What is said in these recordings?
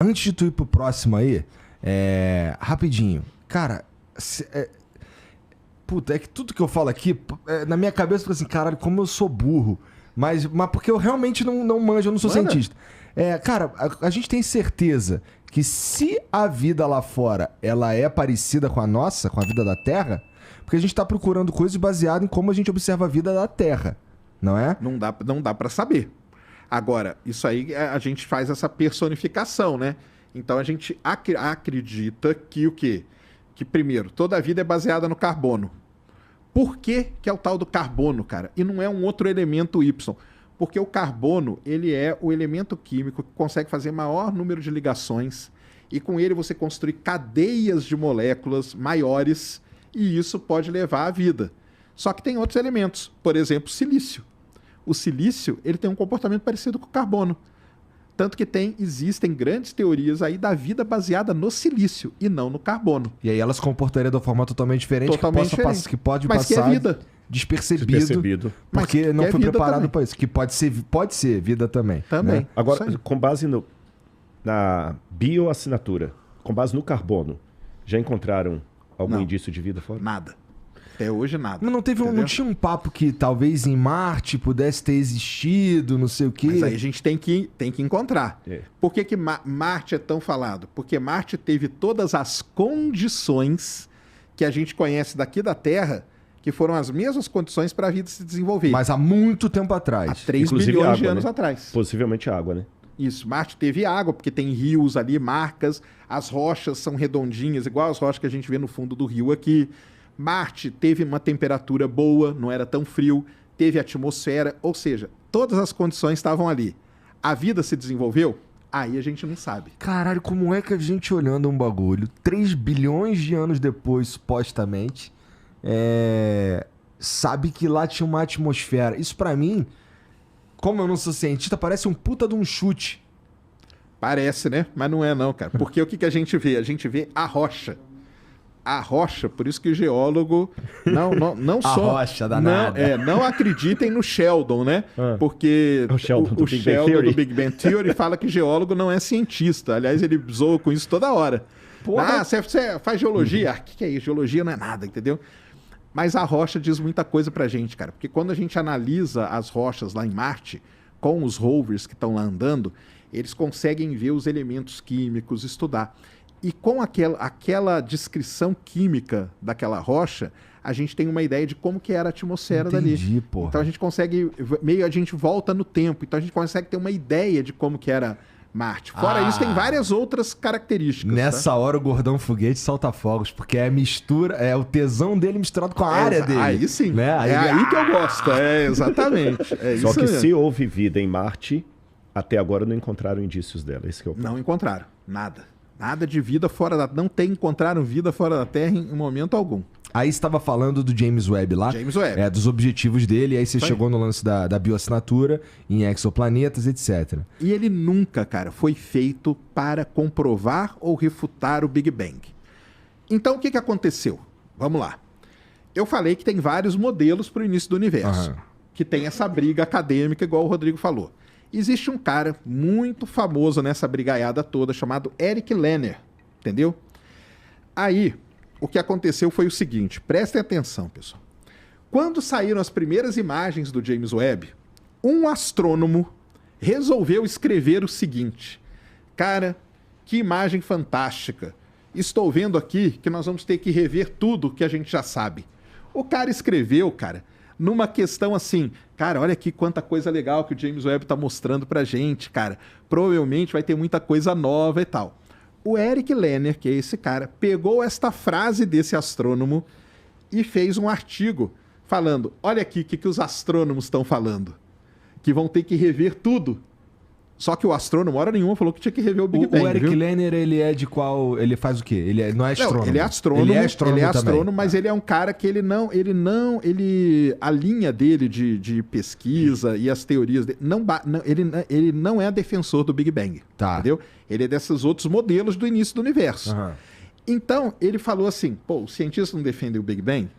Antes de tu ir pro próximo aí, rapidinho. Cara, puta, é que tudo que eu falo aqui, na minha cabeça, eu fico assim, caralho, como eu sou burro. Mas porque eu realmente não manjo, eu não sou cientista. Cara, a gente tem certeza que se a vida lá fora, ela é parecida com a nossa, com a vida da Terra, porque a gente tá procurando coisas baseadas em como a gente observa a vida da Terra, não é? Não dá para saber. Agora, isso aí a gente faz essa personificação, né? Então a gente acredita que o quê? Que primeiro, toda a vida é baseada no carbono. Por que é o tal do carbono, cara? E não é um outro elemento Y. Porque o carbono, ele é o elemento químico que consegue fazer maior número de ligações e com ele você construir cadeias de moléculas maiores e isso pode levar à vida. Só que tem outros elementos, por exemplo, silício. O silício, ele tem um comportamento parecido com o carbono. Tanto que existem grandes teorias aí da vida baseada no silício e não no carbono. E aí elas se comportariam de uma forma totalmente diferente, que pode mas passar que é vida. Despercebido. Porque não foi preparado para isso. Que pode ser vida também. Também. Né? Agora, com base na bioassinatura, com base no carbono, já encontraram algum indício de vida fora? Nada. Até hoje nada. Mas não tinha um papo que talvez em Marte pudesse ter existido, não sei o quê? Mas aí a gente tem que encontrar. Por que Marte é tão falado? Porque Marte teve todas as condições que a gente conhece daqui da Terra, que foram as mesmas condições para a vida se desenvolver. Mas há muito tempo atrás. Há 3 bilhões de anos atrás. Possivelmente água, né? Isso. Marte teve água, porque tem rios ali, marcas. As rochas são redondinhas, igual as rochas que a gente vê no fundo do rio aqui. Marte teve uma temperatura boa, não era tão frio, teve atmosfera, ou seja, todas as condições estavam ali. A vida se desenvolveu? Aí a gente não sabe. Caralho, como é que a gente olhando um bagulho 3 bilhões de anos depois, supostamente, sabe que lá tinha uma atmosfera? Isso pra mim, como eu não sou cientista, parece um puta de um chute. Parece, né? Mas não é não, cara. Porque o que a gente vê? A gente vê a rocha. A rocha, por isso que o geólogo não só... A rocha danada. Não acreditem no Sheldon, né? Porque o Sheldon do Big Bang Theory fala que geólogo não é cientista. Aliás, ele zoa com isso toda hora. Porra. Você faz geologia? O que é isso? Geologia não é nada, entendeu? Mas a rocha diz muita coisa pra gente, cara. Porque quando a gente analisa as rochas lá em Marte, com os rovers que estão lá andando, eles conseguem ver os elementos químicos, estudar. E com aquela descrição química daquela rocha, a gente tem uma ideia de como que era a atmosfera dali. Porra. Então a gente consegue, a gente volta no tempo, então a gente consegue ter uma ideia de como que era Marte. Fora isso, tem várias outras características. Nessa hora o Gordão Foguete solta fogos, porque é a mistura, é o tesão dele misturado com a área dele. Aí sim, né? aí que eu gosto, exatamente. Só que mesmo. se houve vida em Marte, até agora não encontraram indícios dela. Esse que é o ponto. Não encontraram, nada. Nada de vida fora da... Não encontraram vida fora da Terra em momento algum. Aí você estava falando do James Webb lá. James Webb. Dos objetivos dele. Aí você chegou no lance da bioassinatura, em exoplanetas, etc. E ele nunca, cara, foi feito para comprovar ou refutar o Big Bang. Então, o que aconteceu? Vamos lá. Eu falei que tem vários modelos para o início do universo. Que tem essa briga acadêmica, igual o Rodrigo falou. Existe um cara muito famoso nessa brigaiada toda, chamado Eric Lerner, entendeu? Aí, o que aconteceu foi o seguinte, prestem atenção, pessoal. Quando saíram as primeiras imagens do James Webb, um astrônomo resolveu escrever o seguinte: cara, que imagem fantástica. Estou vendo aqui que nós vamos ter que rever tudo que a gente já sabe. O cara escreveu, cara, numa questão assim, cara, olha aqui quanta coisa legal que o James Webb está mostrando pra gente, cara. Provavelmente vai ter muita coisa nova e tal. O Eric Lerner, que é esse cara, pegou esta frase desse astrônomo e fez um artigo falando, olha aqui o que os astrônomos estão falando, que vão ter que rever tudo. Só que o astrônomo, hora nenhuma, falou que tinha que rever o Big Bang. O Eric Lerner, ele é de qual... Ele faz o quê? Ele não é astrônomo? Não, ele é astrônomo. Ele é astrônomo, mas ele é um cara que a linha dele de pesquisa e as teorias dele, ele não é defensor do Big Bang. Entendeu? Ele é desses outros modelos do início do universo. Então, ele falou assim, os cientistas não defendem o Big Bang?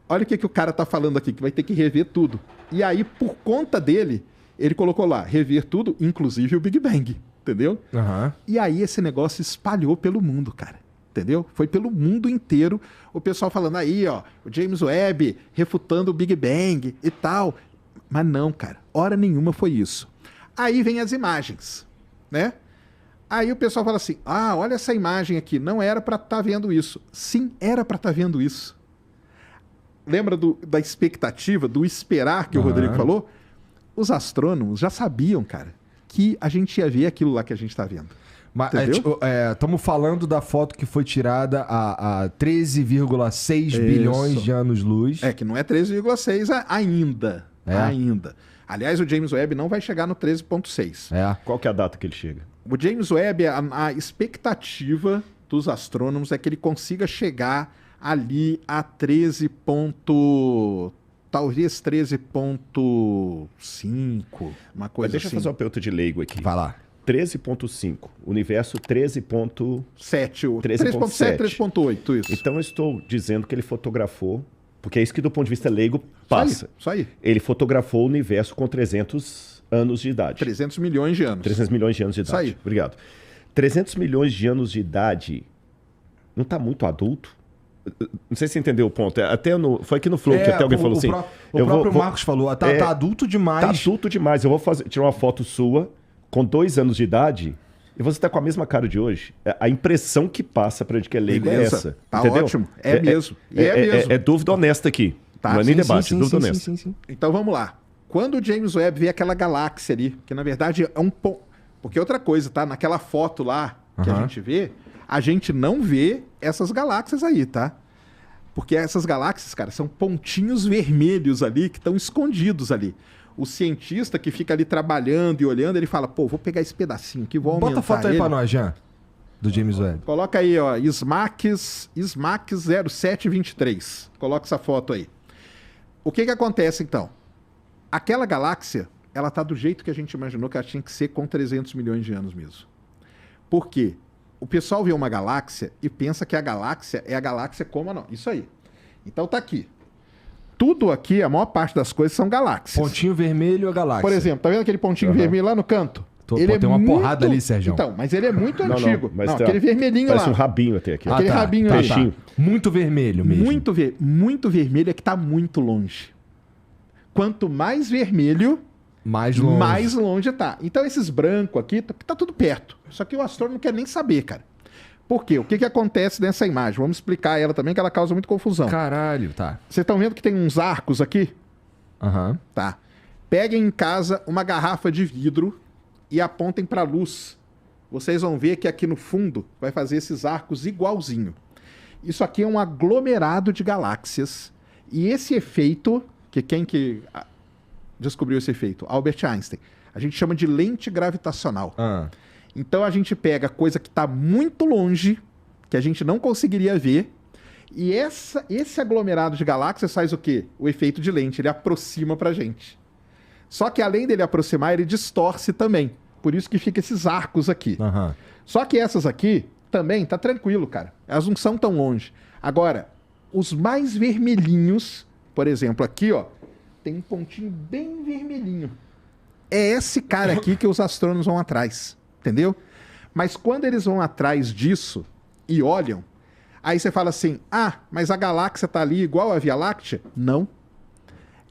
Olha o que o cara tá falando aqui, que vai ter que rever tudo. E aí, por conta dele, ele colocou lá, rever tudo, inclusive o Big Bang. entendeu? E aí esse negócio espalhou pelo mundo, cara. Entendeu? Foi pelo mundo inteiro o pessoal falando aí, ó, o James Webb refutando o Big Bang e tal. Mas não, cara, hora nenhuma foi isso. Aí vem as imagens, né? Aí o pessoal fala assim, olha essa imagem aqui, não era para estar vendo isso. Sim, era para estar vendo isso. Lembra da expectativa, do esperar que o Rodrigo falou? Os astrônomos já sabiam, cara, que a gente ia ver aquilo lá que a gente está vendo. Mas estamos falando da foto que foi tirada a 13,6 bilhões de anos-luz. Que não é 13,6 ainda. Ainda. Aliás, o James Webb não vai chegar no 13,6. Qual que é a data que ele chega? O James Webb, a expectativa dos astrônomos é que ele consiga chegar ali a 13. Talvez 13,5, uma coisa Deixa eu fazer uma pergunta de leigo aqui. Vai lá. 13,5. Universo 13,7. 13,7, 3,8, isso. Então eu estou dizendo que ele fotografou, porque é isso que do ponto de vista leigo passa. Isso aí. Ele fotografou o universo com 300 anos de idade. 300 milhões de anos. 300 milhões de anos de idade. Isso aí. Obrigado. 300 milhões de anos de idade não está muito adulto? Não sei se você entendeu o ponto. Foi aqui no Flow que até alguém falou assim. O próprio Marcos falou, tá adulto demais. Tá adulto demais. Eu vou tirar uma foto sua com 2 anos de idade e você tá com a mesma cara de hoje. A impressão que passa pra gente que é leigo é essa. Tá entendeu? ótimo. Mesmo. mesmo. É dúvida honesta aqui. Tá. Não é nem debate, é dúvida honesta. Sim. Então vamos lá. Quando o James Webb vê aquela galáxia ali, que na verdade é um ponto. Porque outra coisa, tá? Naquela foto lá que a gente vê, a gente não vê essas galáxias aí, tá? Porque essas galáxias, cara, são pontinhos vermelhos ali que estão escondidos ali. O cientista que fica ali trabalhando e olhando, ele fala, vou pegar esse pedacinho aqui, vou aumentar ele. Bota a foto aí pra nós, Jean, do James Webb. Coloca aí, ó, SMACS 0723. Coloca essa foto aí. O que acontece, então? Aquela galáxia, ela tá do jeito que a gente imaginou que ela tinha que ser com 300 milhões de anos mesmo. Por quê? O pessoal vê uma galáxia e pensa que a galáxia é a galáxia como a nossa. Isso aí. Então tá aqui. Tudo aqui, a maior parte das coisas são galáxias. Pontinho vermelho é galáxia. Por exemplo, tá vendo aquele pontinho vermelho lá no canto? Tem uma porrada ali, Sérgio. Então, mas ele é muito antigo. Mas aquele vermelhinho parece lá. um rabinho até aqui. Aquele rabinho ali. Peixinho. Muito vermelho mesmo. Muito vermelho é que tá muito longe. Quanto mais vermelho, mais longe tá. Então esses brancos aqui, tá tudo perto. Só que o astrônomo não quer nem saber, cara. Por quê? O que acontece nessa imagem? Vamos explicar ela também, que ela causa muita confusão. Caralho, tá. Vocês estão vendo que tem uns arcos aqui? Tá. Peguem em casa uma garrafa de vidro e apontem para a luz. Vocês vão ver que aqui no fundo vai fazer esses arcos igualzinho. Isso aqui é um aglomerado de galáxias. E esse efeito, quem que descobriu esse efeito? Albert Einstein. A gente chama de lente gravitacional. Então a gente pega coisa que está muito longe, que a gente não conseguiria ver, e esse aglomerado de galáxias faz o quê? O efeito de lente, ele aproxima pra gente. Só que além dele aproximar, ele distorce também. Por isso que fica esses arcos aqui. Só que essas aqui também tá tranquilo, cara. Elas não são tão longe. Agora, os mais vermelhinhos, por exemplo, aqui, ó, tem um pontinho bem vermelhinho. É esse cara aqui que os astrônomos vão atrás. Entendeu? Mas quando eles vão atrás disso e olham, aí você fala assim, mas a galáxia tá ali igual a Via Láctea? Não.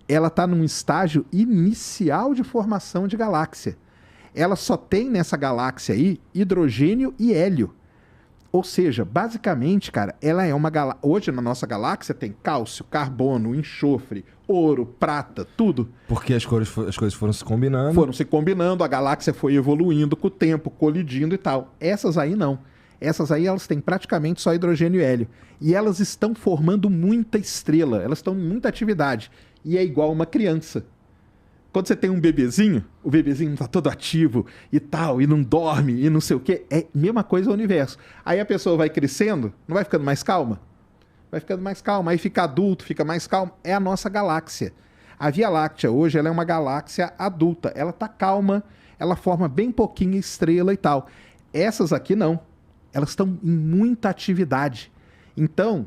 Ela tá num estágio inicial de formação de galáxia. Ela só tem nessa galáxia aí hidrogênio e hélio. Ou seja, basicamente, cara, ela é uma galáxia. Hoje na nossa galáxia tem cálcio, carbono, enxofre, ouro, prata, tudo. Porque as coisas foram se combinando. Foram se combinando, a galáxia foi evoluindo com o tempo, colidindo e tal. Essas aí não. Essas aí elas têm praticamente só hidrogênio e hélio. E elas estão formando muita estrela, elas estão em muita atividade. E é igual uma criança. Quando você tem um bebezinho, o bebezinho tá todo ativo e tal, e não dorme, e não sei o quê. É a mesma coisa o universo. Aí a pessoa vai crescendo, não vai ficando mais calma? Vai ficando mais calma. Aí fica adulto, fica mais calmo. É a nossa galáxia. A Via Láctea hoje ela é uma galáxia adulta. Ela tá calma, ela forma bem pouquinho estrela e tal. Essas aqui não. Elas estão em muita atividade. Então,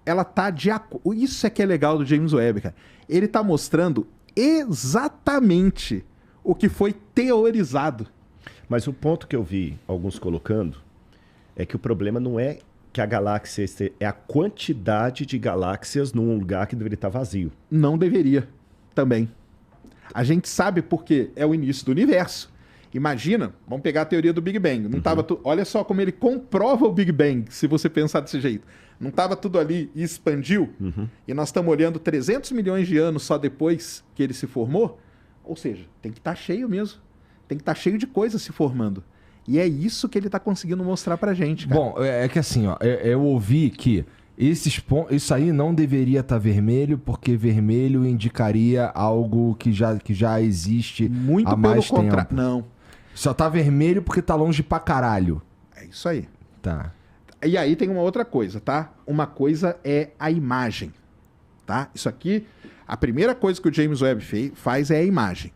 ela tá de acordo. Isso é que é legal do James Webb, cara. Ele tá mostrando exatamente o que foi teorizado. Mas o ponto que eu vi alguns colocando é que o problema não é que a galáxia é a quantidade de galáxias num lugar que deveria estar vazio. Não deveria também. A gente sabe porque é o início do universo. Imagina, vamos pegar a teoria do Big Bang. Não tava olha só como ele comprova o Big Bang, se você pensar desse jeito. Não estava tudo ali e expandiu? E nós estamos olhando 300 milhões de anos só depois que ele se formou? Ou seja, tem que estar cheio mesmo. Tem que estar cheio de coisas se formando. E é isso que ele está conseguindo mostrar pra gente, cara. Bom, é que assim, ó, eu ouvi que isso aí não deveria estar vermelho, porque vermelho indicaria algo que já existe Muito há mais pelo tempo. contrário. Não. Só tá vermelho porque tá longe pra caralho. É isso aí. Tá. E aí tem uma outra coisa, tá? Uma coisa é a imagem, tá? Isso aqui, a primeira coisa que o James Webb faz é a imagem.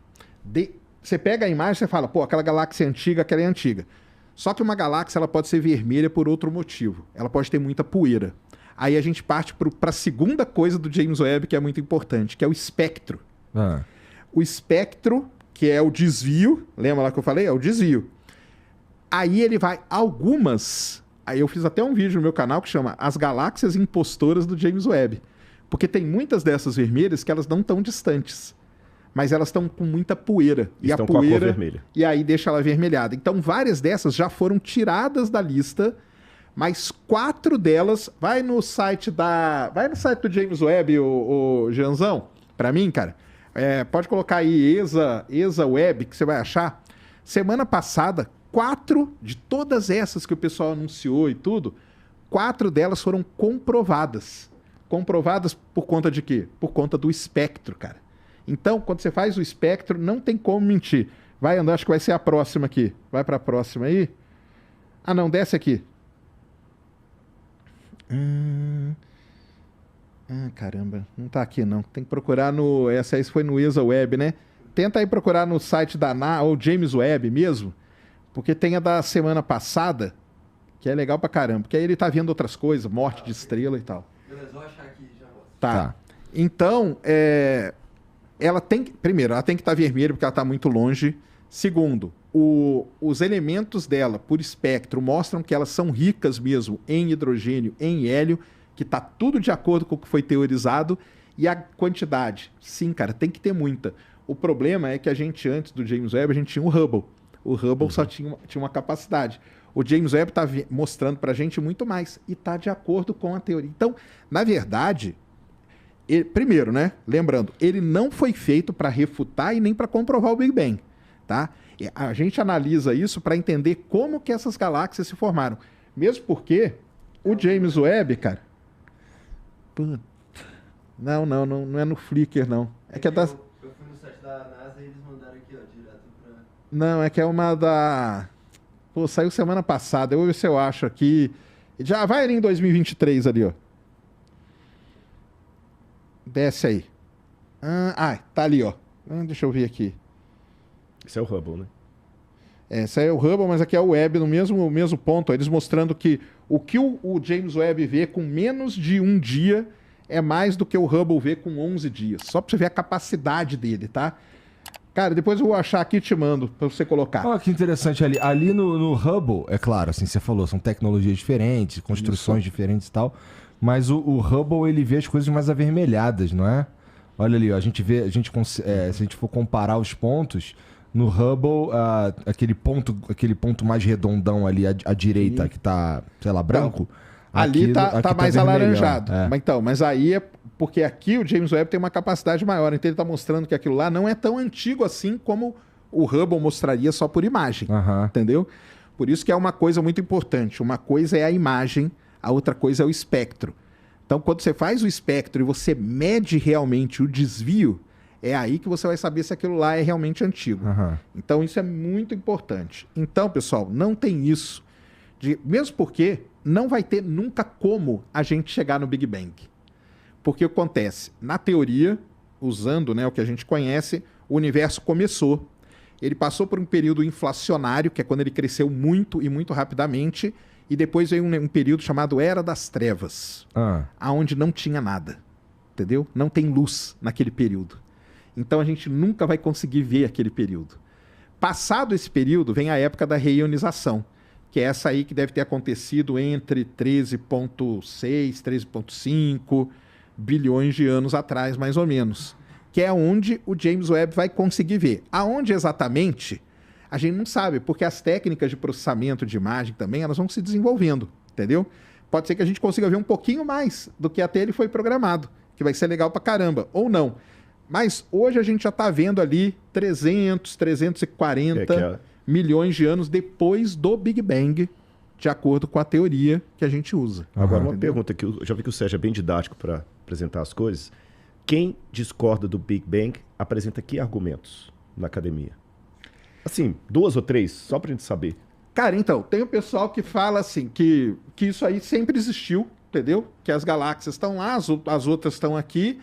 Você pega a imagem e você fala, pô, aquela galáxia é antiga, aquela é antiga. Só que uma galáxia ela pode ser vermelha por outro motivo. Ela pode ter muita poeira. Aí a gente parte para a segunda coisa do James Webb, que é muito importante, que é o espectro. O espectro, que é o desvio, lembra lá que eu falei? É o desvio. Aí ele vai algumas... Aí eu fiz até um vídeo no meu canal que chama As Galáxias Impostoras do James Webb. Porque tem muitas dessas vermelhas que elas não estão distantes. Mas elas estão com muita poeira. Estão e a poeira, com a cor vermelha. E aí deixa ela avermelhada. Então várias dessas já foram tiradas da lista, mas 4 delas... Vai no site do James Webb, o Janzão, pra mim, cara. Pode colocar aí ESA Web, que você vai achar. Semana passada, 4 de todas essas que o pessoal anunciou e tudo, 4 delas foram comprovadas. Comprovadas por conta de quê? Por conta do espectro, cara. Então, quando você faz o espectro, não tem como mentir. Vai andar, acho que vai ser a próxima aqui. Vai para a próxima aí. Ah, não, desce aqui. Caramba, não tá aqui não. Tem que procurar no... Essa aí foi no ESA Web, né? Tenta aí procurar no site da NASA, ou James Webb mesmo, porque tem a da semana passada, que é legal pra caramba, porque aí ele tá vendo outras coisas, morte de estrela e tal. Beleza, vou achar aqui já. Tá. Então, ela tem que... Primeiro, ela tem que estar vermelha porque ela está muito longe. Segundo, os elementos dela, por espectro, mostram que elas são ricas mesmo em hidrogênio, em hélio, que está tudo de acordo com o que foi teorizado. E a quantidade, sim, cara, tem que ter muita. O problema é que a gente, antes do James Webb, a gente tinha o Hubble. O Hubble só tinha uma capacidade. O James Webb está mostrando para a gente muito mais. E está de acordo com a teoria. Então, na verdade... primeiro, né? Lembrando, ele não foi feito para refutar e nem para comprovar o Big Bang, tá? A gente analisa isso para entender como que essas galáxias se formaram. Mesmo porque o James Webb, cara... Não é no Flickr, não. É que é das... Eu fui no site da NASA e eles mandaram aqui, ó, direto pra... Não, é que é uma da... Pô, saiu semana passada. Eu vou ver se eu acho aqui. Já vai ali em 2023 ali, ó. Desce aí. Tá ali, ó. Deixa eu ver aqui. Esse é o Hubble, né? Esse aí é o Hubble, mas aqui é o Webb no mesmo ponto. Eles mostrando que o James Webb vê com menos de um dia é mais do que o Hubble vê com 11 dias. Só pra você ver a capacidade dele, tá? Cara, depois eu vou achar aqui e te mando pra você colocar. Olha que interessante ali. Ali no Hubble, é claro, assim, você falou, são tecnologias diferentes, construções diferentes e tal. Mas o Hubble, ele vê as coisas mais avermelhadas, não é? Olha ali, ó, a gente vê, se a gente for comparar os pontos, no Hubble, aquele ponto mais redondão ali à direita, que tá, sei lá, branco. Ali tá mais alaranjado. É. Mas aí é porque aqui o James Webb tem uma capacidade maior. Então ele tá mostrando que aquilo lá não é tão antigo assim como o Hubble mostraria só por imagem. Entendeu? Por isso que é uma coisa muito importante. Uma coisa é a imagem, a outra coisa é o espectro. Então, quando você faz o espectro e você mede realmente o desvio, é aí que você vai saber se aquilo lá é realmente antigo. Então, isso é muito importante. Então, pessoal, não tem isso. Mesmo porque não vai ter nunca como a gente chegar no Big Bang. Porque o que acontece? Na teoria, usando, né, o que a gente conhece, o universo começou. Ele passou por um período inflacionário, que é quando ele cresceu muito e muito rapidamente, e depois veio um período chamado Era das Trevas, aonde não tinha nada, entendeu? Não tem luz naquele período. Então a gente nunca vai conseguir ver aquele período. Passado esse período, vem a época da reionização, que é essa aí que deve ter acontecido entre 13,6, 13,5 bilhões de anos atrás, mais ou menos. Que é onde o James Webb vai conseguir ver. Aonde exatamente, a gente não sabe, porque as técnicas de processamento de imagem também, elas vão se desenvolvendo, entendeu? Pode ser que a gente consiga ver um pouquinho mais do que até ele foi programado, que vai ser legal pra caramba, ou não. Mas hoje a gente já está vendo ali 300, 340 milhões de anos depois do Big Bang, de acordo com a teoria que a gente usa. Agora, uma pergunta que eu já vi que o Sérgio é bem didático para apresentar as coisas. Quem discorda do Big Bang apresenta que argumentos na academia? Assim, 2 ou 3, só para a gente saber. Cara, então, tem o pessoal que fala assim, que isso aí sempre existiu, entendeu? Que as galáxias estão lá, as outras estão aqui.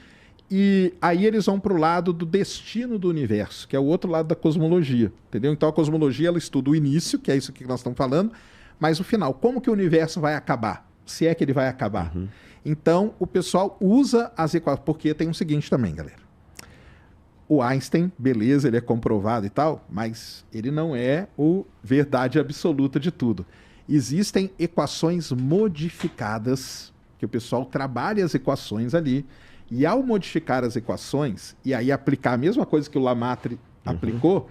E aí eles vão para o lado do destino do universo, que é o outro lado da cosmologia, entendeu? Então a cosmologia ela estuda o início, que é isso que nós estamos falando, mas o final, como que o universo vai acabar? Se é que ele vai acabar. Então o pessoal usa as equações, porque tem o seguinte também, galera. O Einstein, beleza, ele é comprovado e tal, mas ele não é o verdade absoluta de tudo. Existem equações modificadas, que o pessoal trabalha as equações ali. E ao modificar as equações, e aí aplicar a mesma coisa que o Lamarck aplicou,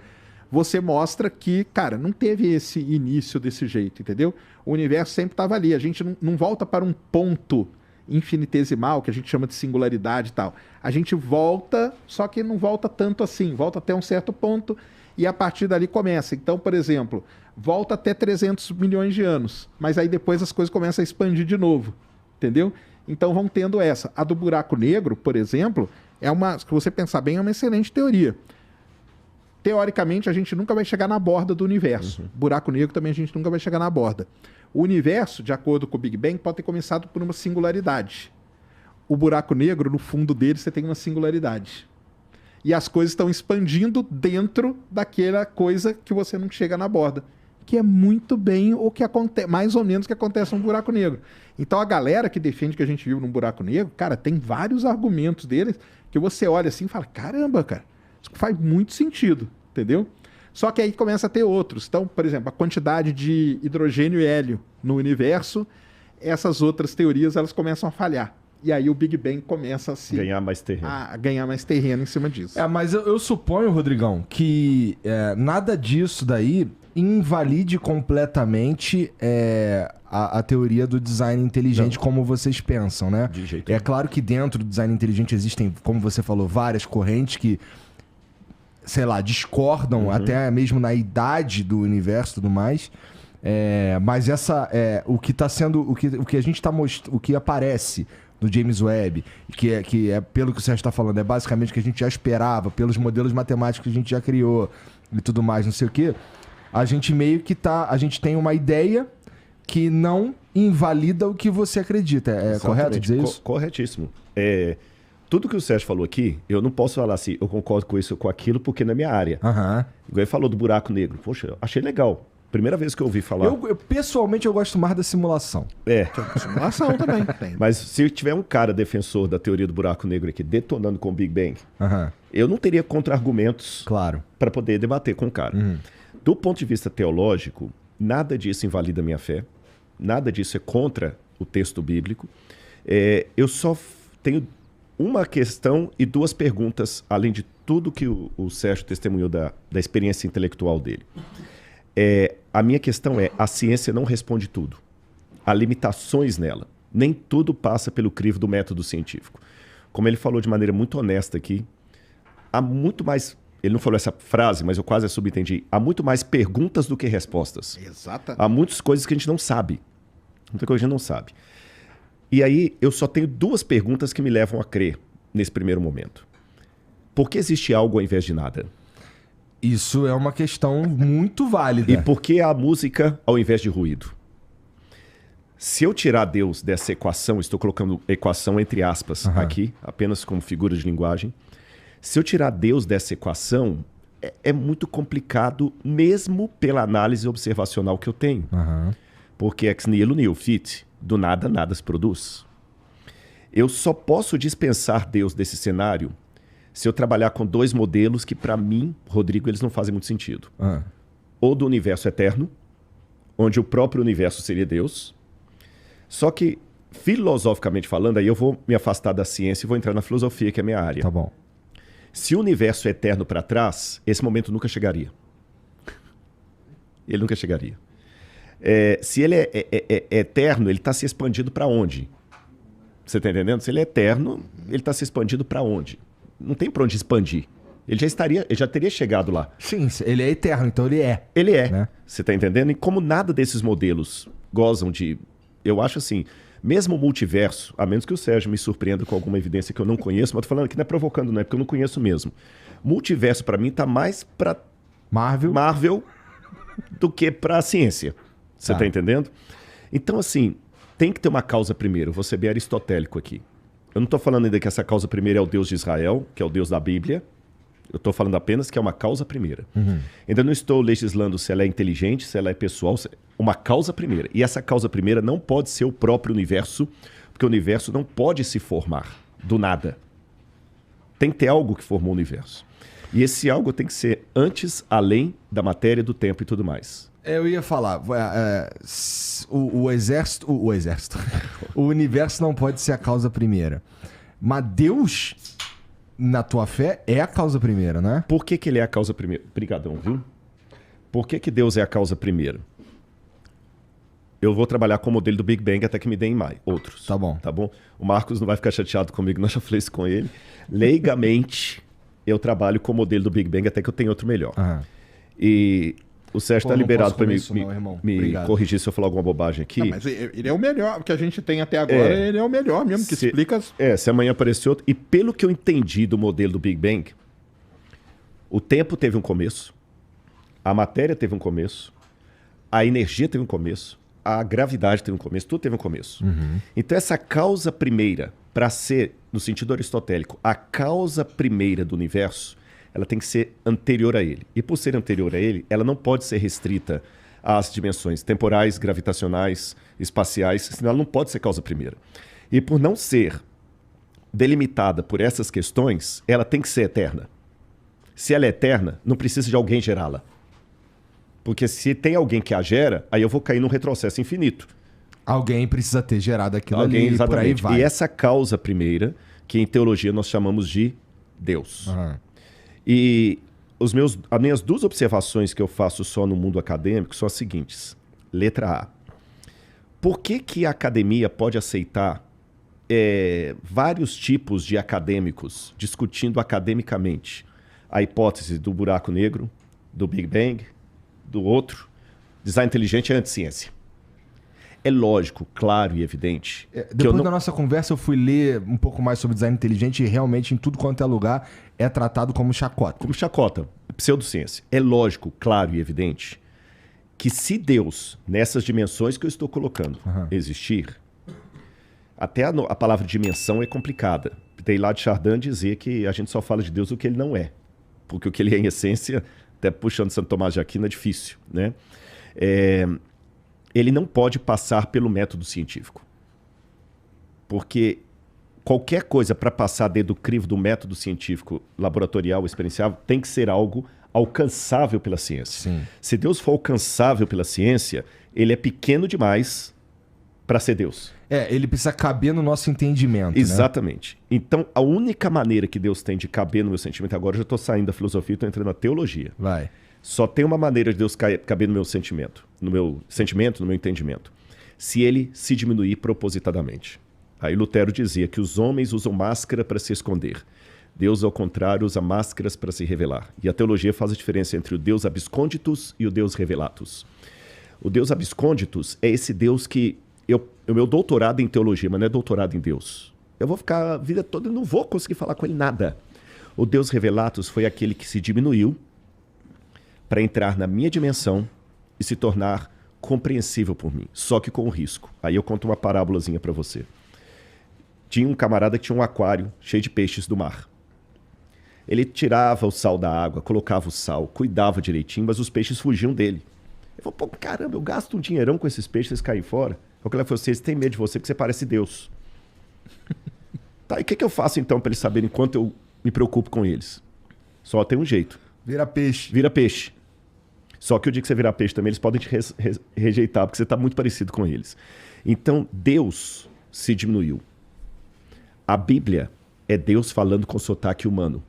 você mostra que, cara, não teve esse início desse jeito, entendeu? O universo sempre estava ali, a gente não volta para um ponto infinitesimal, que a gente chama de singularidade e tal. A gente volta, só que não volta tanto assim, volta até um certo ponto, e a partir dali começa. Então, por exemplo, volta até 300 milhões de anos, mas aí depois as coisas começam a expandir de novo, entendeu? Então vão tendo essa. A do buraco negro, por exemplo, é uma, se você pensar bem, é uma excelente teoria. Teoricamente, a gente nunca vai chegar na borda do universo. Buraco negro também a gente nunca vai chegar na borda. O universo, de acordo com o Big Bang, pode ter começado por uma singularidade. O buraco negro, no fundo dele, você tem uma singularidade. E as coisas estão expandindo dentro daquela coisa que você não chega na borda. Que é muito bem o que acontece, mais ou menos o que acontece no buraco negro. Então a galera que defende que a gente vive num buraco negro, cara, tem vários argumentos deles que você olha assim e fala, caramba, cara, isso faz muito sentido, entendeu? Só que aí começa a ter outros. Então, por exemplo, a quantidade de hidrogênio e hélio no universo, essas outras teorias, elas começam a falhar. E aí o Big Bang começa a ganhar mais terreno em cima disso. Mas eu suponho, Rodrigão, que nada disso daí invalide completamente a teoria do design inteligente como vocês pensam, né? De jeito É claro que dentro do design inteligente existem, como você falou, várias correntes que, sei lá, discordam até mesmo na idade do universo e tudo mais. Mas o que está sendo, o que a gente está mostrando, o que aparece do James Webb, que é pelo que o Sérgio está falando, é basicamente o que a gente já esperava, pelos modelos matemáticos que a gente já criou e tudo mais, não sei o quê. A gente meio que a gente tem uma ideia que não invalida o que você acredita. É correto dizer isso? Corretíssimo. Tudo que o Sérgio falou aqui, eu não posso falar assim, eu concordo com isso ou com aquilo, porque não é minha área. Igual ele falou do buraco negro. Poxa, eu achei legal. Primeira vez que eu ouvi falar. Pessoalmente, eu gosto mais da simulação. Simulação também tem. Mas se tiver um cara defensor da teoria do buraco negro aqui, detonando com o Big Bang, eu não teria contra-argumentos para poder debater com o cara. Do ponto de vista teológico, nada disso invalida a minha fé. Nada disso é contra o texto bíblico. Eu só tenho uma questão e 2 perguntas, além de tudo que o Sérgio testemunhou da experiência intelectual dele. A minha questão é, a ciência não responde tudo. Há limitações nela. Nem tudo passa pelo crivo do método científico. Como ele falou de maneira muito honesta aqui, há muito mais... Ele não falou essa frase, mas eu quase subentendi. Há muito mais perguntas do que respostas. Exato. Há muitas coisas que a gente não sabe. Muita coisa que a gente não sabe. E aí, eu só tenho 2 perguntas que me levam a crer nesse primeiro momento. Por que existe algo ao invés de nada? Isso é uma questão muito válida. E por que a música ao invés de ruído? Se eu tirar Deus dessa equação, estou colocando equação entre aspas aqui, apenas como figura de linguagem. Se eu tirar Deus dessa equação, é muito complicado, mesmo pela análise observacional que eu tenho. Porque ex nihilo nihil fit, do nada nada se produz. Eu só posso dispensar Deus desse cenário se eu trabalhar com dois modelos que, para mim, Rodrigo, eles não fazem muito sentido. Ou do universo eterno, onde o próprio universo seria Deus. Só que, filosoficamente falando, aí eu vou me afastar da ciência e vou entrar na filosofia, que é a minha área. Tá bom. Se o universo é eterno para trás, esse momento nunca chegaria. Ele nunca chegaria. Se ele é eterno, ele está se expandindo para onde? Você está entendendo? Se ele é eterno, ele está se expandindo para onde? Não tem para onde expandir. Ele já teria chegado lá. Sim, ele é eterno, então ele é. Ele é. Né? Você está entendendo? E como nada desses modelos gozam de... Eu acho assim, mesmo o multiverso, a menos que o Sérgio me surpreenda com alguma evidência que eu não conheço, mas tô falando que não é provocando, não é porque eu não conheço mesmo. Multiverso, para mim, tá mais para Marvel do que para a ciência. Você tá entendendo? Então, assim, tem que ter uma causa primeiro. Vou ser bem aristotélico aqui. Eu não estou falando ainda que essa causa primeira é o Deus de Israel, que é o Deus da Bíblia. Eu estou falando apenas que é uma causa primeira. Ainda não estou legislando se ela é inteligente, se ela é pessoal. Uma causa primeira. E essa causa primeira não pode ser o próprio universo, porque o universo não pode se formar do nada. Tem que ter algo que formou o universo. E esse algo tem que ser antes, além da matéria, do tempo e tudo mais. Eu ia falar, o exército, o universo não pode ser a causa primeira. Mas Deus, na tua fé, é a causa primeira, né? Por que ele é a causa primeira? Obrigadão, viu? Por que Deus é a causa primeira? Eu vou trabalhar com o modelo do Big Bang até que me deem mais outros. Tá bom. Tá bom? O Marcos não vai ficar chateado comigo, não, já falei isso com ele. Leigamente, eu trabalho com o modelo do Big Bang até que eu tenha outro melhor. E o Sérgio está liberado para me corrigir se eu falar alguma bobagem aqui. Mas ele é o melhor, o que a gente tem até agora, ele é o melhor mesmo, que explica... Se amanhã aparecer outro... E pelo que eu entendi do modelo do Big Bang, o tempo teve um começo, a matéria teve um começo, a energia teve um começo, a gravidade teve um começo, tudo teve um começo. Então essa causa primeira, para ser, no sentido aristotélico, a causa primeira do universo, ela tem que ser anterior a ele. E por ser anterior a ele, ela não pode ser restrita às dimensões temporais, gravitacionais, espaciais, senão ela não pode ser causa primeira. E por não ser delimitada por essas questões, ela tem que ser eterna. Se ela é eterna, não precisa de alguém gerá-la. Porque se tem alguém que a gera, aí eu vou cair num retrocesso infinito. Alguém precisa ter gerado aquilo ali, exatamente. Por aí vai. E essa causa primeira, que em teologia nós chamamos de Deus. E as minhas duas observações que eu faço só no mundo acadêmico são as seguintes. Letra A. Por que a academia pode aceitar vários tipos de acadêmicos discutindo academicamente a hipótese do buraco negro, do Big Bang, do outro? Design inteligente é anticiência. É lógico, claro e evidente. Depois da nossa conversa, eu fui ler um pouco mais sobre design inteligente e realmente em tudo quanto é lugar é tratado como chacota. Como chacota, pseudociência. É lógico, claro e evidente que se Deus, nessas dimensões que eu estou colocando, existir, até a palavra dimensão é complicada. Teilhard de Chardin dizia que a gente só fala de Deus o que ele não é. Porque o que ele é em essência, até puxando Santo Tomás de Aquino, é difícil, né? Ele não pode passar pelo método científico. Porque qualquer coisa para passar dentro do crivo do método científico laboratorial, experienciável, tem que ser algo alcançável pela ciência. Sim. Se Deus for alcançável pela ciência, ele é pequeno demais para ser Deus. Ele precisa caber no nosso entendimento. Exatamente. Né? Então, a única maneira que Deus tem de caber no meu sentimento, agora eu já estou saindo da filosofia e estou entrando na teologia. Vai. Só tem uma maneira de Deus caber no meu sentimento, no meu entendimento, se ele se diminuir propositadamente. Aí Lutero dizia que os homens usam máscara para se esconder. Deus, ao contrário, usa máscaras para se revelar. E a teologia faz a diferença entre o Deus absconditus e o Deus revelatus. O Deus absconditus é esse Deus que... O meu doutorado em teologia, mas não é doutorado em Deus. Eu vou ficar a vida toda e não vou conseguir falar com ele nada. O Deus revelatus foi aquele que se diminuiu para entrar na minha dimensão e se tornar compreensível por mim, só que com um risco. Aí eu conto uma parábolazinha para você. Tinha um camarada que tinha um aquário cheio de peixes do mar. Ele tirava o sal da água, colocava o sal, cuidava direitinho, mas os peixes fugiam dele. Ele falou, pô, caramba, eu gasto um dinheirão com esses peixes, eles caem fora. O que ele falou, vocês têm medo de você porque você parece Deus. Tá, e o que eu faço então para eles saberem quanto eu me preocupo com eles. Só tem um jeito. Vira peixe. Vira peixe. Só que o dia que você virar peixe também, eles podem te rejeitar, porque você está muito parecido com eles. Então, Deus se diminuiu. A Bíblia é Deus falando com sotaque humano.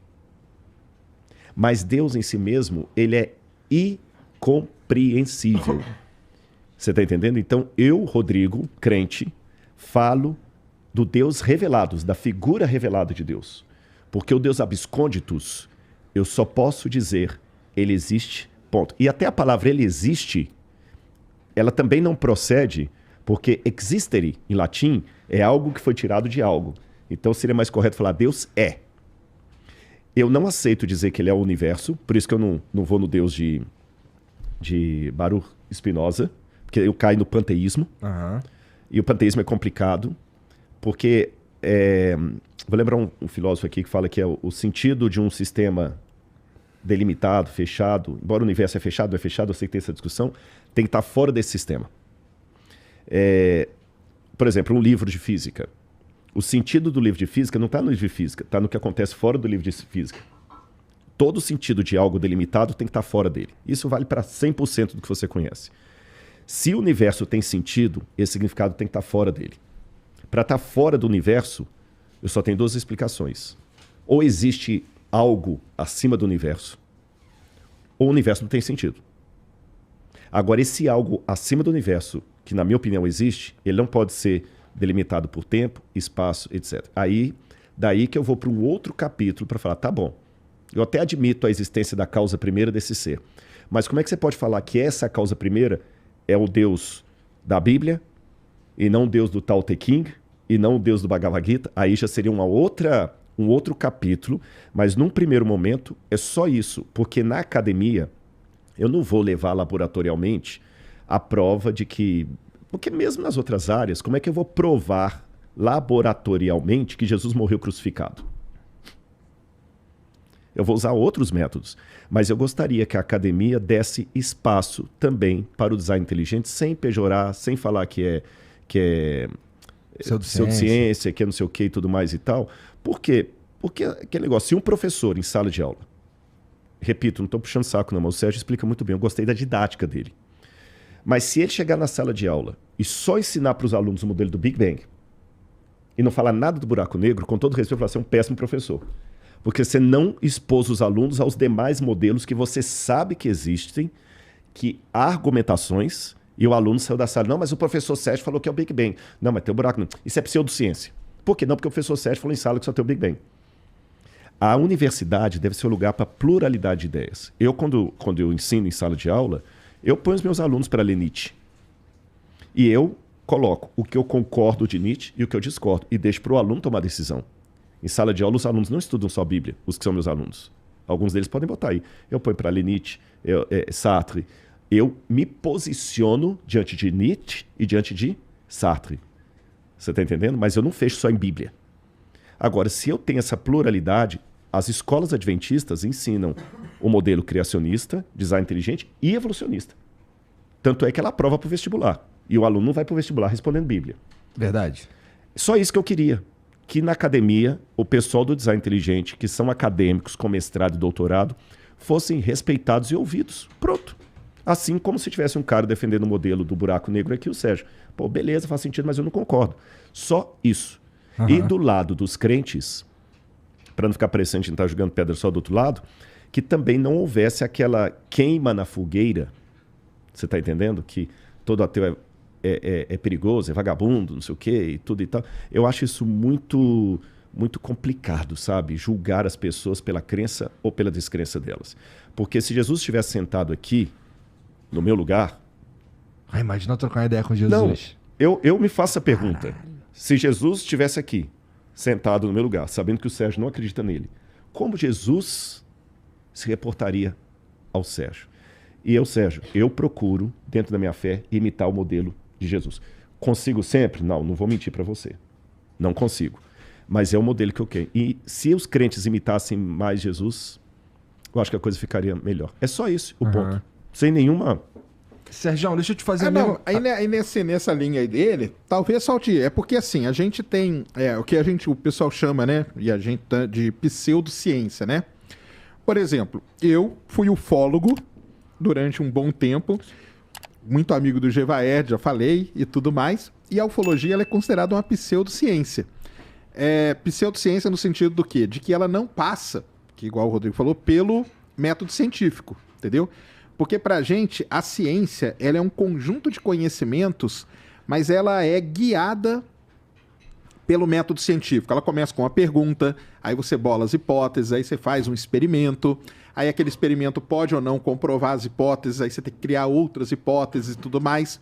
Mas Deus em si mesmo, ele é incompreensível. Você está entendendo? Então, eu, Rodrigo, crente, falo do Deus revelado, da figura revelada de Deus. Porque o Deus abscônditus, eu só posso dizer, ele existe, ponto. E até a palavra ele existe, ela também não procede, porque existere, em latim, é algo que foi tirado de algo. Então seria mais correto falar Deus é. Eu não aceito dizer que ele é o universo, por isso que eu não vou no Deus de Baruch Spinoza, porque eu caio no panteísmo. Uhum. E o panteísmo é complicado, porque... vou lembrar um filósofo aqui que fala que é o sentido de um sistema delimitado, fechado, embora o universo é fechado, não é fechado, eu sei que tem essa discussão, tem que estar fora desse sistema. Por exemplo, um livro de física. O sentido do livro de física não está no livro de física, está no que acontece fora do livro de física. Todo o sentido de algo delimitado tem que estar fora dele. Isso vale para 100% do que você conhece. Se o universo tem sentido, esse significado tem que estar fora dele. Para estar fora do universo, eu só tenho duas explicações. Ou existe algo acima do universo, ou o universo não tem sentido. Agora, esse algo acima do universo, que na minha opinião existe, ele não pode ser delimitado por tempo, espaço, etc. Daí que eu vou para um outro capítulo para falar, tá bom, eu até admito a existência da causa primeira desse ser, mas como é que você pode falar que essa causa primeira é o Deus da Bíblia, e não o Deus do Tao Te Ching, e não o Deus do Bhagavad Gita? Aí já seria um outro capítulo, mas num primeiro momento é só isso, porque na academia eu não vou levar laboratorialmente a prova de que... Porque mesmo nas outras áreas, como é que eu vou provar laboratorialmente que Jesus morreu crucificado? Eu vou usar outros métodos, mas eu gostaria que a academia desse espaço também para o design inteligente, sem pejorar, sem falar que é pseudociência, que é não sei o que e tudo mais e tal. Por quê? Porque aquele negócio, se um professor em sala de aula, repito, não estou puxando saco não, mas o Sérgio explica muito bem, eu gostei da didática dele. Mas se ele chegar na sala de aula e só ensinar para os alunos o modelo do Big Bang e não falar nada do buraco negro, com todo respeito, vai ser um péssimo professor. Porque você não expôs os alunos aos demais modelos que você sabe que existem, que há argumentações, e o aluno saiu da sala. Não, mas o professor Sérgio falou que é o Big Bang. Não, mas tem o buraco negro. Isso é pseudociência. Por quê? Não, porque o professor Sérgio falou em sala que só tem o Big Bang. A universidade deve ser um lugar para pluralidade de ideias. Eu, quando eu ensino em sala de aula, eu ponho os meus alunos para ler Nietzsche. E eu coloco o que eu concordo de Nietzsche e o que eu discordo. E deixo para o aluno tomar decisão. Em sala de aula, os alunos não estudam só a Bíblia, os que são meus alunos. Alguns deles podem botar aí. Eu ponho para ler Nietzsche, Sartre. Eu me posiciono diante de Nietzsche e diante de Sartre. Você está entendendo? Mas eu não fecho só em Bíblia. Agora, se eu tenho essa pluralidade, as escolas adventistas ensinam o modelo criacionista, design inteligente e evolucionista. Tanto é que ela aprova para o vestibular. E o aluno não vai para o vestibular respondendo Bíblia. Verdade. Só isso que eu queria. Que na academia, o pessoal do design inteligente, que são acadêmicos com mestrado e doutorado, fossem respeitados e ouvidos. Pronto. Assim como se tivesse um cara defendendo o modelo do buraco negro aqui, o Sérgio. Pô, beleza, faz sentido, mas eu não concordo. Só isso. Uhum. E do lado dos crentes, para não ficar parecendo que a gente está jogando pedra só do outro lado, que também não houvesse aquela queima na fogueira. Você está entendendo? Que todo ateu é perigoso, é vagabundo, não sei o quê, e tudo e tal. Eu acho isso muito, muito complicado, sabe? Julgar as pessoas pela crença ou pela descrença delas. Porque se Jesus estivesse sentado aqui, no meu lugar... Imagina eu trocar uma ideia com Jesus. Não, eu me faço a pergunta. Se Jesus estivesse aqui, sentado no meu lugar, sabendo que o Sérgio não acredita nele, como Jesus se reportaria ao Sérgio? E eu, Sérgio, eu procuro, dentro da minha fé, imitar o modelo de Jesus. Consigo sempre? Não vou mentir para você. Não consigo. Mas é o modelo que eu quero. E se os crentes imitassem mais Jesus, eu acho que a coisa ficaria melhor. É só isso o ponto. Sem nenhuma Sérgio, deixa eu te fazer nessa linha aí dele, talvez salte. É porque assim, a gente tem o que o pessoal chama, né? E a gente de pseudociência, né? Por exemplo, eu fui ufólogo durante um bom tempo, muito amigo do Gevaerd, já falei, e tudo mais. E a ufologia ela é considerada uma pseudociência. Pseudociência no sentido do quê? De que ela não passa, que igual o Rodrigo falou, pelo método científico, entendeu? Porque pra gente, a ciência, ela é um conjunto de conhecimentos, mas ela é guiada pelo método científico. Ela começa com uma pergunta, aí você bola as hipóteses, aí você faz um experimento, aí aquele experimento pode ou não comprovar as hipóteses, aí você tem que criar outras hipóteses e tudo mais.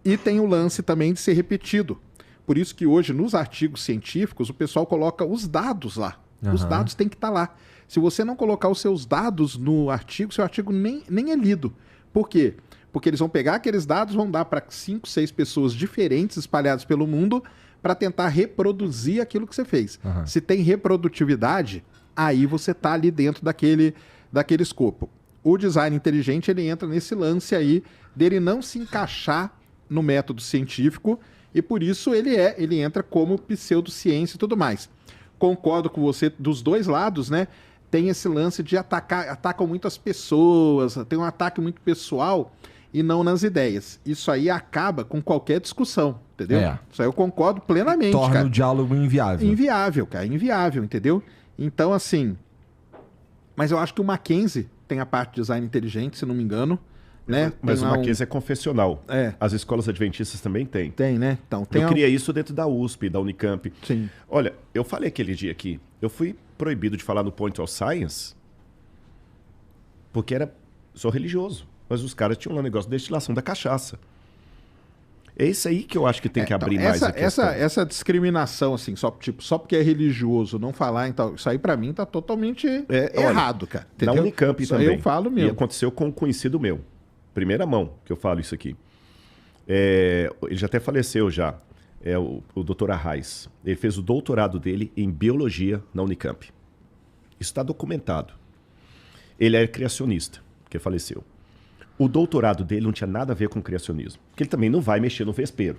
E tem o lance também de ser repetido. Por isso que hoje, nos artigos científicos, o pessoal coloca os dados lá. Os dados têm que estar lá. Se você não colocar os seus dados no artigo, seu artigo nem é lido. Por quê? Porque eles vão pegar aqueles dados, vão dar para 5, 6 pessoas diferentes espalhadas pelo mundo para tentar reproduzir aquilo que você fez. Se tem reprodutividade, aí você está ali dentro daquele escopo. O design inteligente ele entra nesse lance aí dele não se encaixar no método científico e por isso ele entra como pseudociência e tudo mais. Concordo com você dos dois lados, né? Tem esse lance de atacam muito as pessoas, tem um ataque muito pessoal e não nas ideias. Isso aí acaba com qualquer discussão, entendeu? Isso aí eu concordo plenamente, torna cara. o diálogo inviável. Inviável, cara, inviável, entendeu? Então, assim... Mas eu acho que o Mackenzie tem a parte de design inteligente, se não me engano, né? Mas o Mackenzie é confessional. É. As escolas adventistas também têm. Tem, né? Então, eu queria isso dentro da USP, da Unicamp. Sim. Olha, eu falei aquele dia aqui, eu fui proibido de falar no Point of Science porque sou religioso. Mas os caras tinham um negócio de destilação da cachaça. É isso aí que eu acho que tem que abrir mais a questão. Essa discriminação, assim, só porque é religioso, não falar, então, isso aí pra mim tá totalmente errado, cara. Entendeu? Na Unicamp isso também. Eu falo mesmo. E aconteceu com um conhecido meu. Primeira mão que eu falo isso aqui. Ele já até faleceu já. O Dr. Arraes. Ele fez o doutorado dele em biologia na Unicamp. Isso está documentado. Ele é criacionista, que faleceu. O doutorado dele não tinha nada a ver com criacionismo. Porque ele também não vai mexer no vespeiro.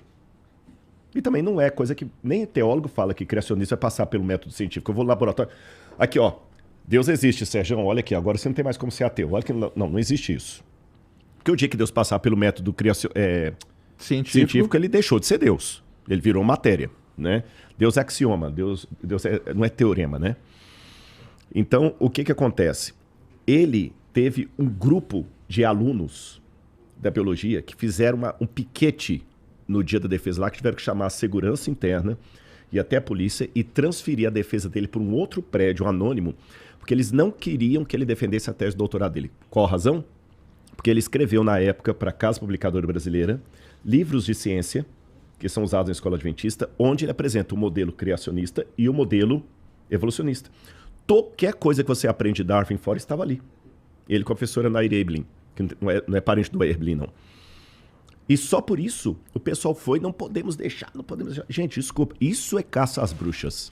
E também não é coisa que... Nem teólogo fala que criacionista é passar pelo método científico. Eu vou no laboratório... Aqui, ó. Deus existe, Sérgio. Olha aqui, agora você não tem mais como ser ateu. Olha que não existe isso. Porque o dia que Deus passar pelo método científico, ele deixou de ser Deus. Ele virou matéria, né? Deus é axioma. Deus não é teorema, né? Então, o que acontece? Ele teve um grupo de alunos da biologia que fizeram um piquete no dia da defesa lá, que tiveram que chamar a segurança interna e até a polícia e transferir a defesa dele para um outro prédio anônimo, porque eles não queriam que ele defendesse a tese de doutorado dele. Qual a razão? Porque ele escreveu na época para a Casa Publicadora Brasileira livros de ciência, que são usados na escola adventista, onde ele apresenta o modelo criacionista e o modelo evolucionista. Qualquer coisa que você aprende de Darwin fora estava ali. Ele com a professora Nair Eblin, que não é parente do Eblin, não. E só por isso o pessoal foi, não podemos deixar. Gente, desculpa, isso é caça às bruxas.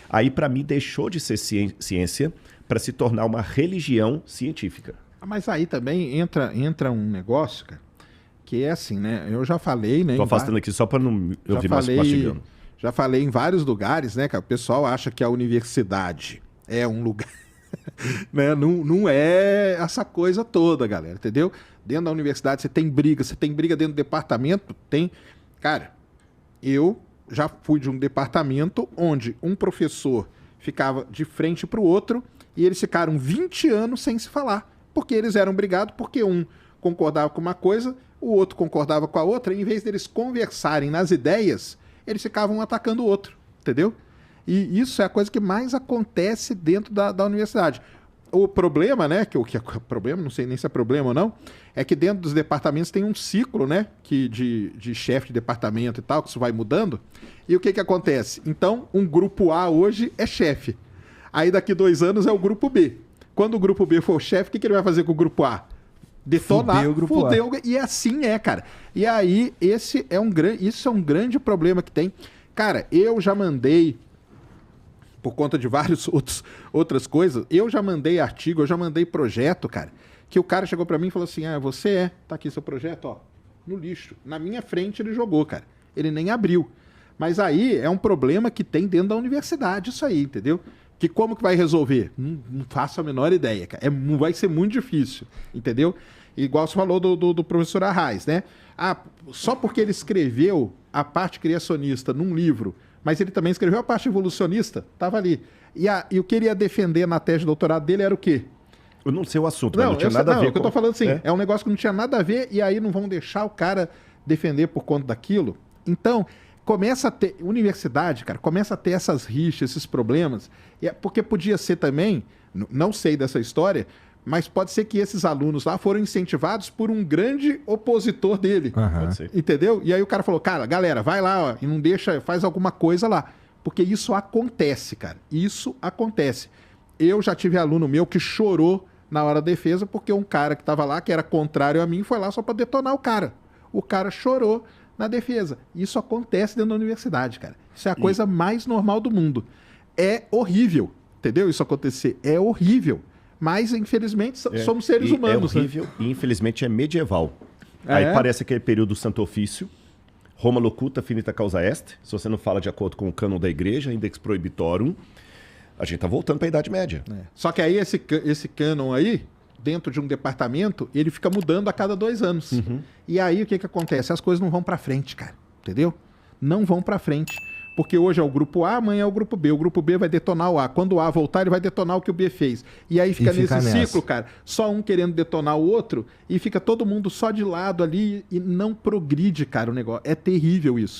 Aí, para mim, deixou de ser ciência para se tornar uma religião científica. Mas aí também entra um negócio, cara, que é assim, né? Eu já falei, né? Tô afastando aqui só para não ouvir mais mastigando. Já falei em vários lugares, né, cara? O pessoal acha que a universidade é um lugar... né? Não é essa coisa toda, galera, entendeu? Dentro da universidade você tem briga dentro do departamento, tem... Cara, eu já fui de um departamento onde um professor ficava de frente para o outro e eles ficaram 20 anos sem se falar, porque eles eram brigados, porque um concordava com uma coisa, o outro concordava com a outra, e em vez deles conversarem nas ideias, eles ficavam atacando o outro, entendeu? E isso é a coisa que mais acontece dentro da universidade. O problema, né, que é problema, não sei nem se é problema ou não, é que dentro dos departamentos tem um ciclo, né, de chefe de departamento e tal, que isso vai mudando. E o que acontece? Então, um grupo A hoje é chefe. Aí daqui 2 anos é o grupo B. Quando o grupo B for o chefe, o que ele vai fazer com o grupo A? Detonar, fuder. E assim é, cara. E aí, isso é um grande problema que tem. Cara, eu já mandei... por conta de várias outras coisas, eu já mandei artigo, eu já mandei projeto, cara, que o cara chegou para mim e falou assim, você tá aqui seu projeto, ó, no lixo. Na minha frente ele jogou, cara. Ele nem abriu. Mas aí é um problema que tem dentro da universidade isso aí, entendeu? Que como que vai resolver? Não faço a menor ideia, cara. Vai ser muito difícil, entendeu? Igual você falou do professor Arraes, né? Só porque ele escreveu a parte criacionista num livro, mas ele também escreveu a parte evolucionista, tava ali. E o que ele ia defender na tese de doutorado dele era o quê? Eu não sei o assunto, mas não tinha nada a ver com... o que eu tô falando assim, é um negócio que não tinha nada a ver e aí não vão deixar o cara defender por conta daquilo. Então, começa a ter... Universidade, cara, começa a ter essas rixas, esses problemas, porque podia ser também, não sei dessa história, mas pode ser que esses alunos lá foram incentivados por um grande opositor dele. Entendeu? E aí o cara falou, cara, galera, vai lá ó, e não deixa, faz alguma coisa lá. Porque isso acontece, cara. Isso acontece. Eu já tive aluno meu que chorou na hora da defesa porque um cara que estava lá, que era contrário a mim, foi lá só para detonar o cara. O cara chorou na defesa. Isso acontece dentro da universidade, cara. Isso é a coisa mais normal do mundo. É horrível, entendeu? Isso acontecer. É horrível. Mas, infelizmente, somos seres humanos. É horrível e, infelizmente, é medieval. É? Aí parece aquele período do Santo Ofício. Roma locuta finita causa est. Se você não fala de acordo com o cânon da igreja, index prohibitorum, a gente tá voltando para a Idade Média. Só que aí esse cânon aí, dentro de um departamento, ele fica mudando a cada 2 anos. E aí o que acontece? As coisas não vão para frente, cara. Entendeu? Não vão para frente. Porque hoje é o grupo A, amanhã é o grupo B. O grupo B vai detonar o A. Quando o A voltar, ele vai detonar o que o B fez. E aí fica nesse ciclo, cara. Só um querendo detonar o outro e fica todo mundo só de lado ali e não progride, cara, o negócio. É terrível isso.